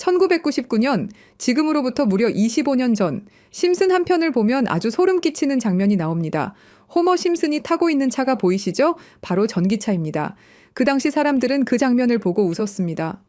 1999년, 지금으로부터 무려 25년 전, 심슨 한 편을 보면 아주 소름 끼치는 장면이 나옵니다. 호머 심슨이 타고 있는 차가 보이시죠? 바로 전기차입니다. 그 당시 사람들은 그 장면을 보고 웃었습니다.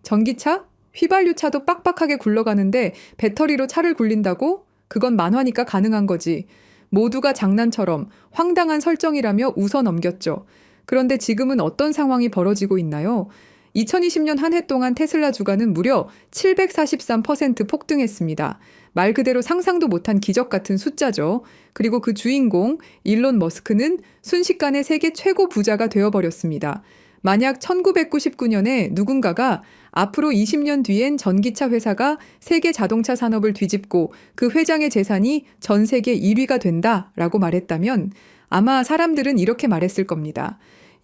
전기차? 휘발유차도 빡빡하게 굴러가는데 배터리로 차를 굴린다고? 그건 만화니까 가능한 거지. 모두가 장난처럼 황당한 설정이라며 웃어 넘겼죠. 그런데 지금은 어떤 상황이 벌어지고 있나요? 2020년 한 해 동안 테슬라 주가는 무려 743% 폭등했습니다. 말 그대로 상상도 못한 기적 같은 숫자죠. 그리고 그 주인공 일론 머스크는 순식간에 세계 최고 부자가 되어버렸습니다. 만약 1999년에 누군가가 앞으로 20년 뒤엔 전기차 회사가 세계 자동차 산업을 뒤집고 그 회장의 재산이 전 세계 1위가 된다라고 말했다면 아마 사람들은 이렇게 말했을 겁니다.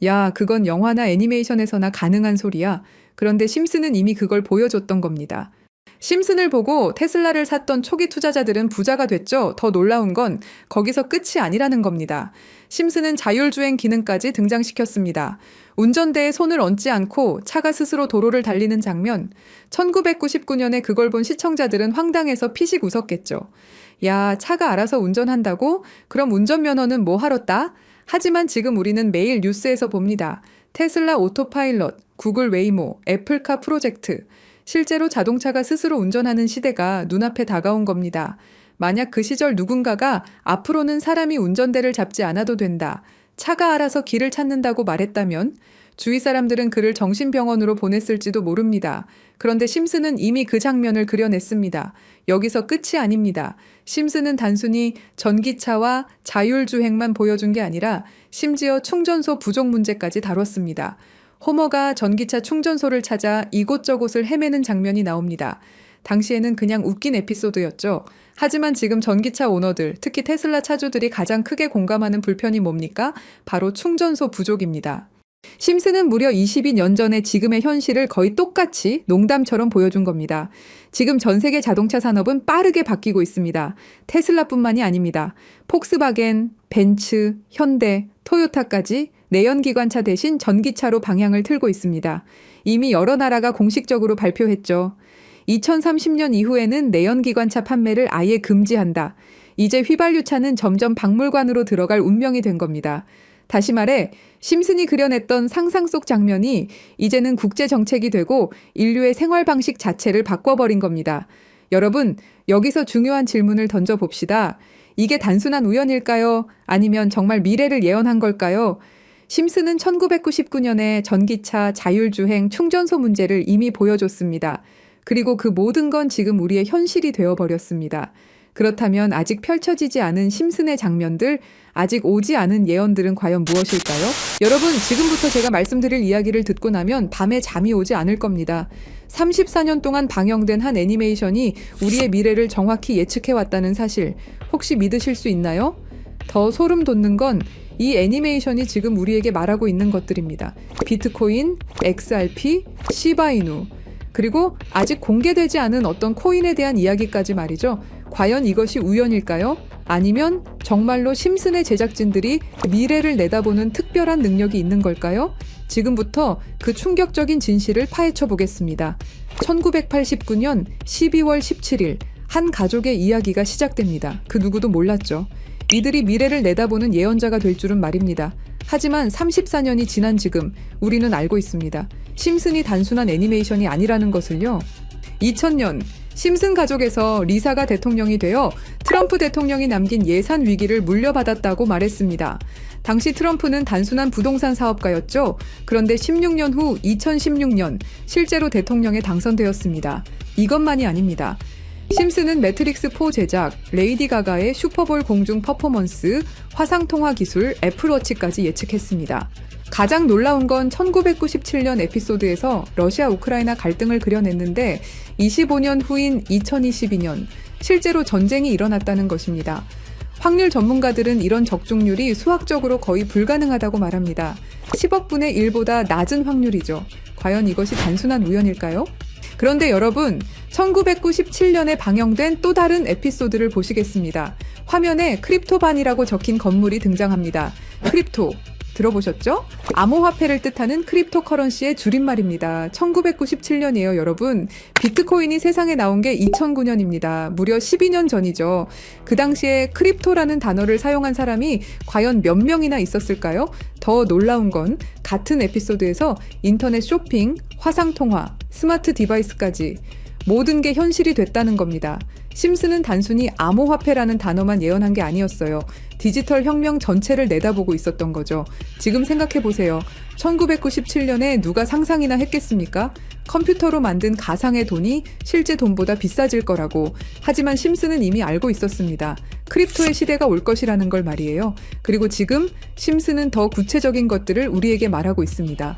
야, 그건 영화나 애니메이션에서나 가능한 소리야. 그런데 심슨은 이미 그걸 보여줬던 겁니다. 심슨을 보고 테슬라를 샀던 초기 투자자들은 부자가 됐죠. 더 놀라운 건 거기서 끝이 아니라는 겁니다. 심슨은 자율주행 기능까지 등장시켰습니다. 운전대에 손을 얹지 않고 차가 스스로 도로를 달리는 장면. 1999년에 그걸 본 시청자들은 황당해서 피식 웃었겠죠. 야, 차가 알아서 운전한다고? 그럼 운전면허는 뭐 하러 따? 하지만 지금 우리는 매일 뉴스에서 봅니다. 테슬라 오토파일럿, 구글 웨이모, 애플카 프로젝트. 실제로 자동차가 스스로 운전하는 시대가 눈앞에 다가온 겁니다. 만약 그 시절 누군가가 앞으로는 사람이 운전대를 잡지 않아도 된다. 차가 알아서 길을 찾는다고 말했다면 주위 사람들은 그를 정신병원으로 보냈을지도 모릅니다. 그런데 심슨은 이미 그 장면을 그려냈습니다. 여기서 끝이 아닙니다. 심슨은 단순히 전기차와 자율주행만 보여준 게 아니라 심지어 충전소 부족 문제까지 다뤘습니다. 호머가 전기차 충전소를 찾아 이곳저곳을 헤매는 장면이 나옵니다. 당시에는 그냥 웃긴 에피소드였죠. 하지만 지금 전기차 오너들, 특히 테슬라 차주들이 가장 크게 공감하는 불편이 뭡니까? 바로 충전소 부족입니다. 심슨은 무려 22년 전에 지금의 현실을 거의 똑같이 농담처럼 보여준 겁니다. 지금 전 세계 자동차 산업은 빠르게 바뀌고 있습니다. 테슬라뿐만이 아닙니다. 폭스바겐, 벤츠, 현대, 토요타까지 내연기관차 대신 전기차로 방향을 틀고 있습니다. 이미 여러 나라가 공식적으로 발표했죠. 2030년 이후에는 내연기관차 판매를 아예 금지한다. 이제 휘발유차는 점점 박물관으로 들어갈 운명이 된 겁니다. 다시 말해 심슨이 그려냈던 상상 속 장면이 이제는 국제정책이 되고 인류의 생활 방식 자체를 바꿔버린 겁니다. 여러분, 여기서 중요한 질문을 던져봅시다. 이게 단순한 우연일까요? 아니면 정말 미래를 예언한 걸까요? 심슨은 1999년에 전기차, 자율주행, 충전소 문제를 이미 보여줬습니다. 그리고 그 모든 건 지금 우리의 현실이 되어버렸습니다. 그렇다면 아직 펼쳐지지 않은 심슨의 장면들, 아직 오지 않은 예언들은 과연 무엇일까요? 여러분, 지금부터 제가 말씀드릴 이야기를 듣고 나면 밤에 잠이 오지 않을 겁니다. 34년 동안 방영된 한 애니메이션이 우리의 미래를 정확히 예측해왔다는 사실, 혹시 믿으실 수 있나요? 더 소름 돋는 건 이 애니메이션이 지금 우리에게 말하고 있는 것들입니다. 비트코인, XRP, 시바이누, 그리고 아직 공개되지 않은 어떤 코인에 대한 이야기까지 말이죠. 과연 이것이 우연일까요? 아니면 정말로 심슨의 제작진들이 미래를 내다보는 특별한 능력이 있는 걸까요? 지금부터 그 충격적인 진실을 파헤쳐 보겠습니다. 1989년 12월 17일 한 가족의 이야기가 시작됩니다. 그 누구도 몰랐죠. 이들이 미래를 내다보는 예언자가 될 줄은 말입니다. 하지만 34년이 지난 지금 우리는 알고 있습니다. 심슨이 단순한 애니메이션이 아니라는 것을요. 2000년 심슨 가족에서 리사가 대통령이 되어 트럼프 대통령이 남긴 예산 위기를 물려받았다고 말했습니다. 당시 트럼프는 단순한 부동산 사업가였죠. 그런데 16년 후 2016년 실제로 대통령에 당선되었습니다. 이것만이 아닙니다. 심슨은 매트릭스4 제작, 레이디 가가의 슈퍼볼 공중 퍼포먼스, 화상통화 기술, 애플워치까지 예측했습니다. 가장 놀라운 건 1997년 에피소드에서 러시아 우크라이나 갈등을 그려냈는데 25년 후인 2022년 실제로 전쟁이 일어났다는 것입니다. 확률 전문가들은 이런 적중률이 수학적으로 거의 불가능하다고 말합니다. 10억 분의 1보다 낮은 확률이죠. 과연 이것이 단순한 우연일까요? 그런데 여러분, 1997년에 방영된 또 다른 에피소드를 보시겠습니다. 화면에 크립토반이라고 적힌 건물이 등장합니다. 크립토, 들어보셨죠? 암호화폐를 뜻하는 크립토커런시의 줄임말입니다. 1997년이에요, 여러분. 비트코인이 세상에 나온 게 2009년입니다. 무려 12년 전이죠. 그 당시에 크립토라는 단어를 사용한 사람이 과연 몇 명이나 있었을까요? 더 놀라운 건 같은 에피소드에서 인터넷 쇼핑, 화상통화, 스마트 디바이스까지 모든 게 현실이 됐다는 겁니다. 심슨은 단순히 암호화폐라는 단어만 예언한 게 아니었어요. 디지털 혁명 전체를 내다보고 있었던 거죠. 지금 생각해보세요. 1997년에 누가 상상이나 했겠습니까? 컴퓨터로 만든 가상의 돈이 실제 돈보다 비싸질 거라고. 하지만 심슨은 이미 알고 있었습니다. 크립토의 시대가 올 것이라는 걸 말이에요. 그리고 지금 심슨은 더 구체적인 것들을 우리에게 말하고 있습니다.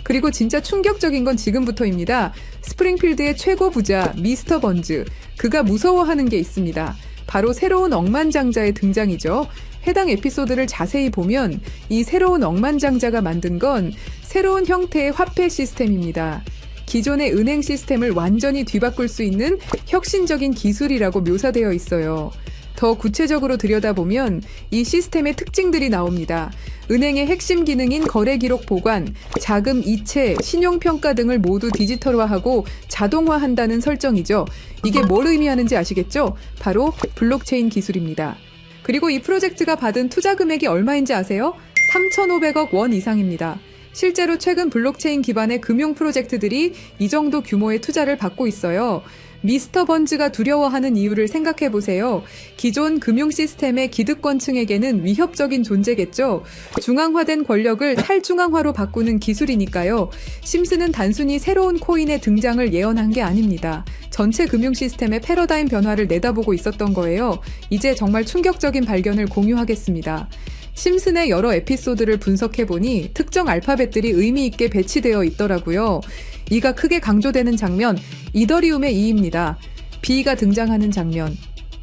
그리고 진짜 충격적인 건 지금부터입니다. 스프링필드의 최고 부자 미스터 번즈, 그가 무서워하는 게 있습니다. 바로 새로운 억만장자의 등장이죠. 해당 에피소드를 자세히 보면 이 새로운 억만장자가 만든 건 새로운 형태의 화폐 시스템입니다. 기존의 은행 시스템을 완전히 뒤바꿀 수 있는 혁신적인 기술이라고 묘사되어 있어요. 더 구체적으로 들여다보면 이 시스템의 특징들이 나옵니다. 은행의 핵심 기능인 거래 기록 보관, 자금 이체, 신용평가 등을 모두 디지털화하고 자동화한다는 설정이죠. 이게 뭘 의미하는지 아시겠죠? 바로 블록체인 기술입니다. 그리고 이 프로젝트가 받은 투자 금액이 얼마인지 아세요? 3,500억 원 이상입니다. 실제로 최근 블록체인 기반의 금융 프로젝트들이 이 정도 규모의 투자를 받고 있어요. 미스터 번즈가 두려워하는 이유를 생각해보세요. 기존 금융 시스템의 기득권층에게는 위협적인 존재겠죠. 중앙화된 권력을 탈중앙화로 바꾸는 기술이니까요. 심슨은 단순히 새로운 코인의 등장을 예언한 게 아닙니다. 전체 금융 시스템의 패러다임 변화를 내다보고 있었던 거예요. 이제 정말 충격적인 발견을 공유하겠습니다. 심슨의 여러 에피소드를 분석해보니 특정 알파벳들이 의미 있게 배치되어 있더라고요. 이가 크게 강조되는 장면, 이더리움의 E입니다. B가 등장하는 장면,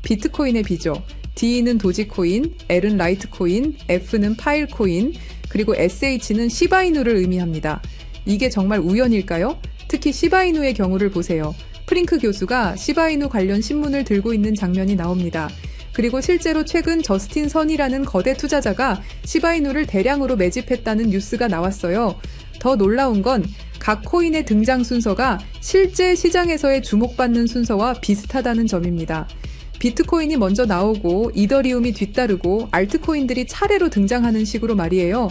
비트코인의 B죠. D는 도지코인, L은 라이트코인, F는 파일코인, 그리고 SH는 시바이누를 의미합니다. 이게 정말 우연일까요? 특히 시바이누의 경우를 보세요. 프링크 교수가 시바이누 관련 신문을 들고 있는 장면이 나옵니다. 그리고 실제로 최근 저스틴 선이라는 거대 투자자가 시바이누를 대량으로 매집했다는 뉴스가 나왔어요. 더 놀라운 건 각 코인의 등장 순서가 실제 시장에서의 주목받는 순서와 비슷하다는 점입니다. 비트코인이 먼저 나오고 이더리움이 뒤따르고 알트코인들이 차례로 등장하는 식으로 말이에요.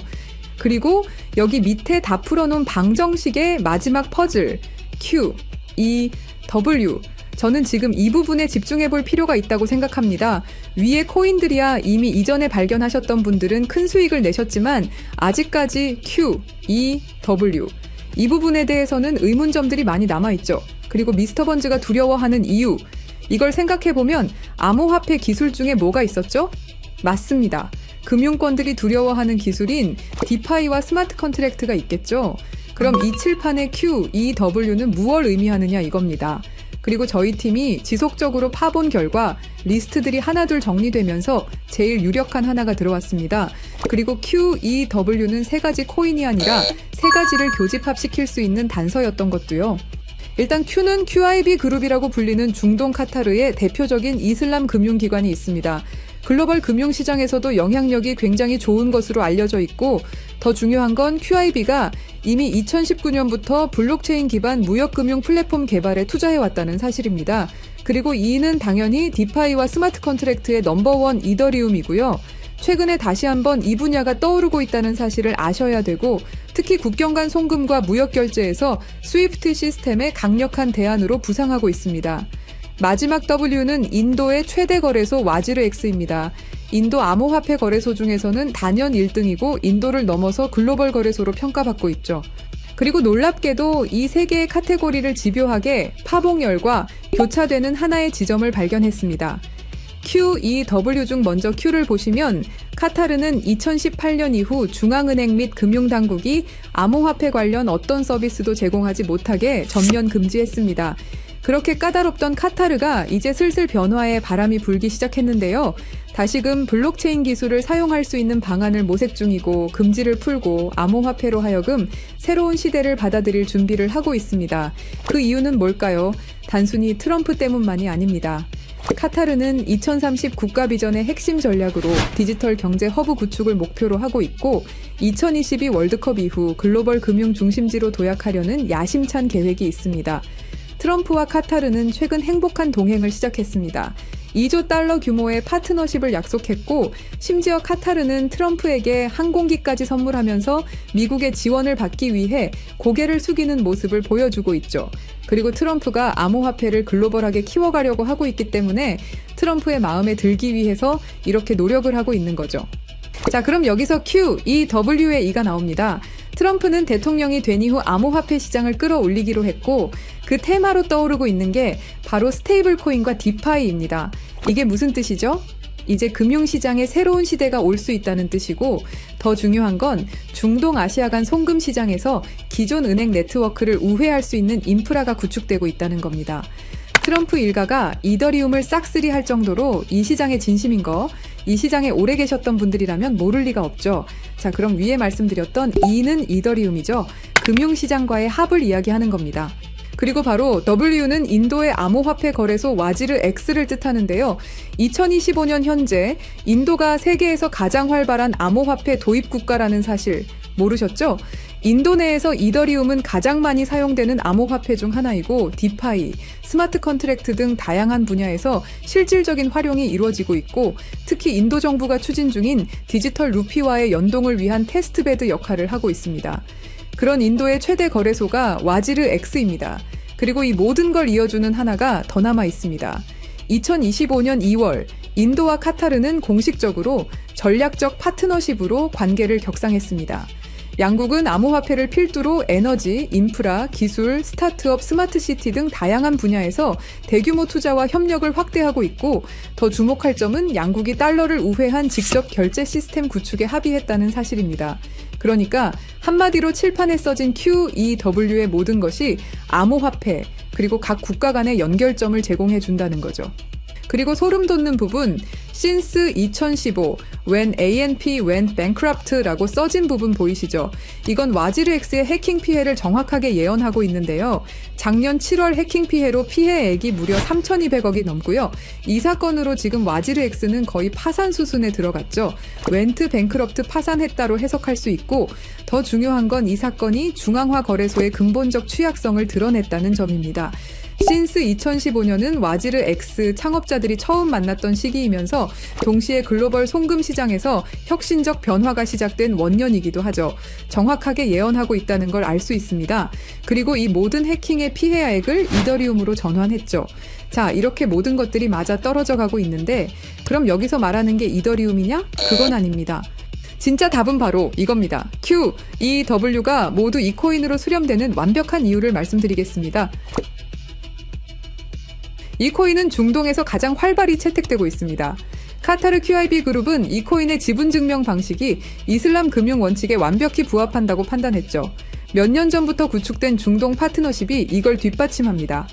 그리고 여기 밑에 다 풀어놓은 방정식의 마지막 퍼즐 Q, E, W, 저는 지금 이 부분에 집중해 볼 필요가 있다고 생각합니다. 위에 코인들이야 이미 이전에 발견하셨던 분들은 큰 수익을 내셨지만 아직까지 Q, E, W 이 부분에 대해서는 의문점들이 많이 남아있죠. 그리고 미스터 번즈가 두려워하는 이유, 이걸 생각해보면 암호화폐 기술 중에 뭐가 있었죠? 맞습니다. 금융권들이 두려워하는 기술인 디파이와 스마트 컨트랙트가 있겠죠. 그럼 이 칠판의 Q, E, W는 무엇을 의미하느냐 이겁니다. 그리고 저희 팀이 지속적으로 파본 결과 리스트들이 하나둘 정리되면서 제일 유력한 하나가 들어왔습니다. 그리고 Q, E, W는 세 가지 코인이 아니라 세 가지를 교집합시킬 수 있는 단서였던 것도요. 일단 Q는 QIB 그룹이라고 불리는 중동 카타르의 대표적인 이슬람 금융기관이 있습니다. 글로벌 금융시장에서도 영향력이 굉장히 좋은 것으로 알려져 있고 더 중요한 건 QIB가 이미 2019년부터 블록체인 기반 무역금융 플랫폼 개발에 투자해왔다는 사실입니다. 그리고 E는 당연히 디파이와 스마트 컨트랙트의 넘버원 이더리움이고요. 최근에 다시 한번 이 분야가 떠오르고 있다는 사실을 아셔야 되고 특히 국경 간 송금과 무역 결제에서 스위프트 시스템의 강력한 대안으로 부상하고 있습니다. 마지막 W는 인도의 최대 거래소 와지르X입니다. 인도 암호화폐 거래소 중에서는 단연 1등이고 인도를 넘어서 글로벌 거래소로 평가받고 있죠. 그리고 놀랍게도 이 세 개의 카테고리를 집요하게 파봉열과 교차되는 하나의 지점을 발견했습니다. Q, E, W 중 먼저 Q를 보시면 카타르는 2018년 이후 중앙은행 및 금융당국이 암호화폐 관련 어떤 서비스도 제공하지 못하게 전면 금지했습니다. 그렇게 까다롭던 카타르가 이제 슬슬 변화의 바람이 불기 시작했는데요. 다시금 블록체인 기술을 사용할 수 있는 방안을 모색 중이고 금지를 풀고 암호화폐로 하여금 새로운 시대를 받아들일 준비를 하고 있습니다. 그 이유는 뭘까요? 단순히 트럼프 때문만이 아닙니다. 카타르는 2030 국가 비전의 핵심 전략으로 디지털 경제 허브 구축을 목표로 하고 있고 2022 월드컵 이후 글로벌 금융 중심지로 도약하려는 야심찬 계획이 있습니다. 트럼프와 카타르는 최근 행복한 동행을 시작했습니다. 2조 달러 규모의 파트너십을 약속했고 심지어 카타르는 트럼프에게 항공기까지 선물하면서 미국의 지원을 받기 위해 고개를 숙이는 모습을 보여주고 있죠. 그리고 트럼프가 암호화폐를 글로벌하게 키워가려고 하고 있기 때문에 트럼프의 마음에 들기 위해서 이렇게 노력을 하고 있는 거죠. 자, 그럼 여기서 Q, E, W의 E가 나옵니다. 트럼프는 대통령이 된 이후 암호화폐 시장을 끌어올리기로 했고 그 테마로 떠오르고 있는 게 바로 스테이블 코인과 디파이입니다. 이게 무슨 뜻이죠? 이제 금융시장에 새로운 시대가 올 수 있다는 뜻이고 더 중요한 건 중동 아시아 간 송금 시장에서 기존 은행 네트워크를 우회할 수 있는 인프라가 구축되고 있다는 겁니다. 트럼프 일가가 이더리움을 싹쓸이 할 정도로 이 시장에 진심인 거, 이 시장에 오래 계셨던 분들이라면 모를 리가 없죠. 자, 그럼 위에 말씀드렸던 E는 이더리움이죠. 금융시장과의 합을 이야기하는 겁니다. 그리고 바로 W는 인도의 암호화폐 거래소 와지르 X를 뜻하는데요. 2025년 현재 인도가 세계에서 가장 활발한 암호화폐 도입 국가라는 사실 모르셨죠? 인도 내에서 이더리움은 가장 많이 사용되는 암호화폐 중 하나이고 디파이, 스마트 컨트랙트 등 다양한 분야에서 실질적인 활용이 이루어지고 있고 특히 인도 정부가 추진 중인 디지털 루피와의 연동을 위한 테스트베드 역할을 하고 있습니다. 그런 인도의 최대 거래소가 와지르 X입니다. 그리고 이 모든 걸 이어주는 하나가 더 남아 있습니다. 2025년 2월 인도와 카타르는 공식적으로 전략적 파트너십으로 관계를 격상했습니다. 양국은 암호화폐를 필두로 에너지, 인프라, 기술, 스타트업, 스마트시티 등 다양한 분야에서 대규모 투자와 협력을 확대하고 있고 더 주목할 점은 양국이 달러를 우회한 직접 결제 시스템 구축에 합의했다는 사실입니다. 그러니까 한마디로 칠판에 써진 Q, E, W의 모든 것이 암호화폐 그리고 각 국가 간의 연결점을 제공해 준다는 거죠. 그리고 소름 돋는 부분, since 2015, when ANP went bankrupt라고 써진 부분 보이시죠? 이건 와지르 X의 해킹 피해를 정확하게 예언하고 있는데요. 작년 7월 해킹 피해로 피해액이 무려 3,200억이 넘고요. 이 사건으로 지금 와지르 X는 거의 파산 수순에 들어갔죠. went bankrupt 파산했다로 해석할 수 있고 더 중요한 건 이 사건이 중앙화 거래소의 근본적 취약성을 드러냈다는 점입니다. since 2015년은 와지르 X 창업자들이 처음 만났던 시기이면서 동시에 글로벌 송금 시장에서 혁신적 변화가 시작된 원년이기도 하죠. 정확하게 예언하고 있다는 걸 알 수 있습니다. 그리고 이 모든 해킹의 피해액을 이더리움으로 전환했죠. 자, 이렇게 모든 것들이 맞아 떨어져 가고 있는데 그럼 여기서 말하는 게 이더리움이냐? 그건 아닙니다. 진짜 답은 바로 이겁니다. Q, E, W가 모두 이 코인으로 수렴되는 완벽한 이유를 말씀드리겠습니다. 이 코인은 중동에서 가장 활발히 채택되고 있습니다. 카타르 QIB 그룹은 이 코인의 지분 증명 방식이 이슬람 금융 원칙에 완벽히 부합한다고 판단했죠. 몇 년 전부터 구축된 중동 파트너십이 이걸 뒷받침합니다.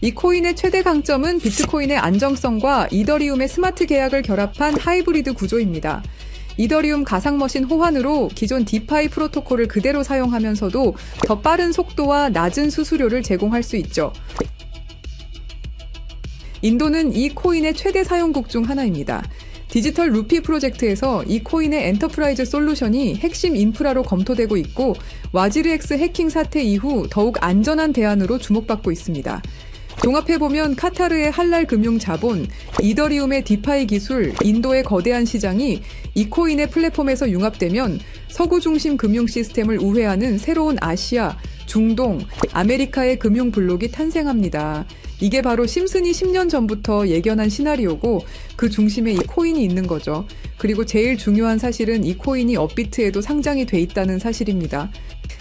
이 코인의 최대 강점은 비트코인의 안정성과 이더리움의 스마트 계약을 결합한 하이브리드 구조입니다. 이더리움 가상머신 호환으로 기존 디파이 프로토콜을 그대로 사용하면서도 더 빠른 속도와 낮은 수수료를 제공할 수 있죠. 인도는 이 코인의 최대 사용국 중 하나입니다. 디지털 루피 프로젝트에서 이 코인의 엔터프라이즈 솔루션이 핵심 인프라로 검토되고 있고 와지르 X 해킹 사태 이후 더욱 안전한 대안으로 주목받고 있습니다. 종합해보면 카타르의 할랄 금융 자본, 이더리움의 디파이 기술, 인도의 거대한 시장이 이 코인의 플랫폼에서 융합되면 서구 중심 금융 시스템을 우회하는 새로운 아시아, 중동, 아메리카의 금융 블록이 탄생합니다. 이게 바로 심슨이 10년 전부터 예견한 시나리오고 그 중심에 이 코인이 있는 거죠. 그리고 제일 중요한 사실은 이 코인이 업비트에도 상장이 돼 있다는 사실입니다.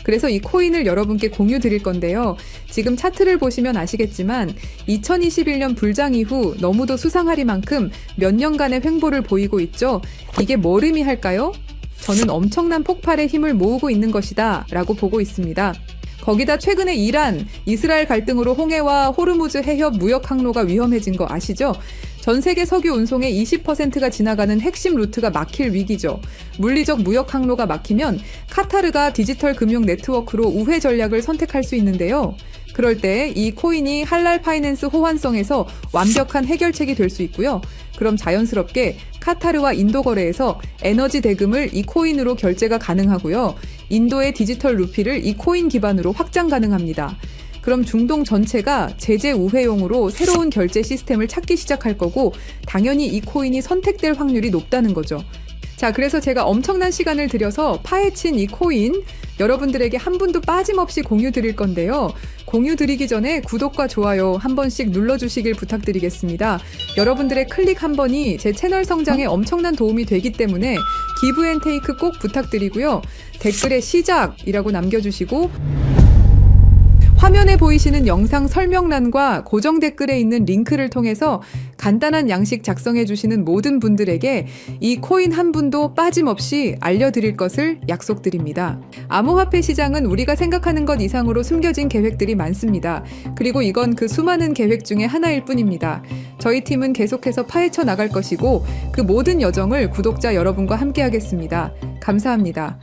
그래서 이 코인을 여러분께 공유 드릴 건데요. 지금 차트를 보시면 아시겠지만 2021년 불장 이후 너무도 수상하리만큼 몇 년간의 횡보를 보이고 있죠. 이게 뭘 의미할까요? 저는 엄청난 폭발의 힘을 모으고 있는 것이다 라고 보고 있습니다. 거기다 최근에 이란, 이스라엘 갈등으로 홍해와 호르무즈 해협 무역 항로가 위험해진 거 아시죠? 전 세계 석유 운송의 20%가 지나가는 핵심 루트가 막힐 위기죠. 물리적 무역 항로가 막히면 카타르가 디지털 금융 네트워크로 우회 전략을 선택할 수 있는데요. 그럴 때 이 코인이 할랄 파이낸스 호환성에서 완벽한 해결책이 될 수 있고요. 그럼 자연스럽게 카타르와 인도 거래에서 에너지 대금을 이 코인으로 결제가 가능하고요. 인도의 디지털 루피를 이 코인 기반으로 확장 가능합니다. 그럼 중동 전체가 제재 우회용으로 새로운 결제 시스템을 찾기 시작할 거고 당연히 이 코인이 선택될 확률이 높다는 거죠. 자, 그래서 제가 엄청난 시간을 들여서 파헤친 이 코인 여러분들에게 한 분도 빠짐없이 공유 드릴 건데요. 공유 드리기 전에 구독과 좋아요 한 번씩 눌러주시길 부탁드리겠습니다. 여러분들의 클릭 한 번이 제 채널 성장에 엄청난 도움이 되기 때문에 기브앤테이크 꼭 부탁드리고요. 댓글에 시작이라고 남겨주시고 화면에 보이시는 영상 설명란과 고정 댓글에 있는 링크를 통해서 간단한 양식 작성해 주시는 모든 분들에게 이 코인 한 분도 빠짐없이 알려드릴 것을 약속드립니다. 암호화폐 시장은 우리가 생각하는 것 이상으로 숨겨진 계획들이 많습니다. 그리고 이건 그 수많은 계획 중에 하나일 뿐입니다. 저희 팀은 계속해서 파헤쳐 나갈 것이고 그 모든 여정을 구독자 여러분과 함께 하겠습니다. 감사합니다.